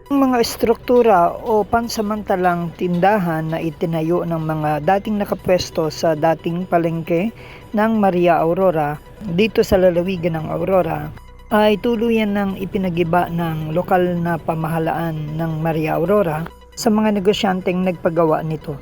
Ang mga estruktura o pansamantalang tindahan na itinayo ng mga dating nakapwesto sa dating palengke ng Maria Aurora dito sa lalawigan ng Aurora ay tuluyan ng ipinagiba ng lokal na pamahalaan ng Maria Aurora sa mga negosyanteng nagpagawa nito.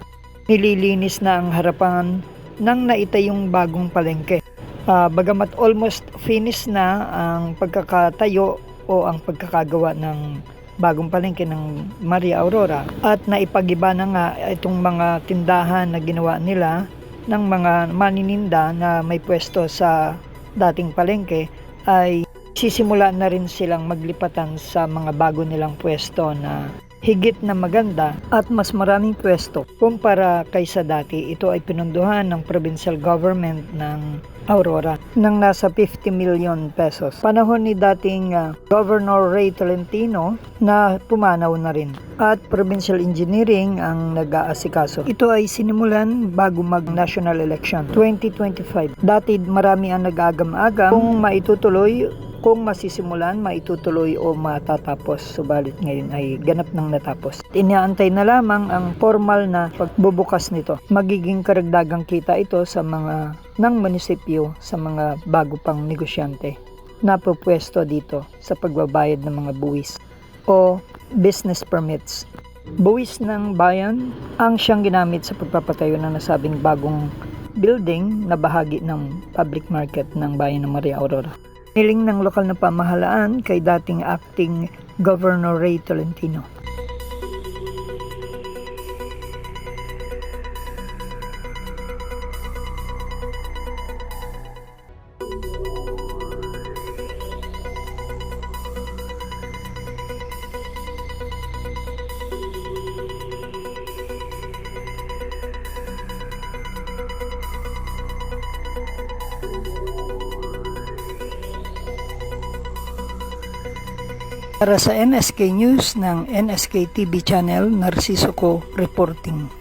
Nililinis na ang harapan ng naitayong bagong palengke. Bagamat almost finished na ang pagkakatayo o ang pagkakagawa ng bagong palengke ng Maria Aurora at naipagiba na nga itong mga tindahan na ginawa nila ng mga manininda na may pwesto sa dating palengke, ay sisimula na rin silang maglipatan sa mga bago nilang pwesto na higit na maganda at mas maraming pwesto kumpara kaysa dati. Ito ay pinunduhan ng provincial government ng Aurora ng nasa 50 million pesos. Panahon ni dating Governor Ray Tolentino na pumanaw na rin at provincial engineering ang nag-aasikaso. Ito ay sinimulan bago mag-national election 2025. Dati marami ang nag-agam-agam kung maitutuloy, kung masisimulan, maitutuloy o matatapos. Subalit ngayon ay ganap nang natapos. Inaantay na lamang ang formal na pagbubukas nito. Magiging karagdagang kita ito sa mga ng munisipyo sa mga bago pang negosyante na pupwesto dito sa pagbabayad ng mga buwis o business permits. Buwis ng bayan ang siyang ginamit sa pagpapatayo ng nasabing bagong building na bahagi ng public market ng bayan ng Maria Aurora. Niling ng lokal na pamahalaan kay dating acting Governor Ray Tolentino. Para sa NSK News ng NSK TV Channel, Narciso Co reporting.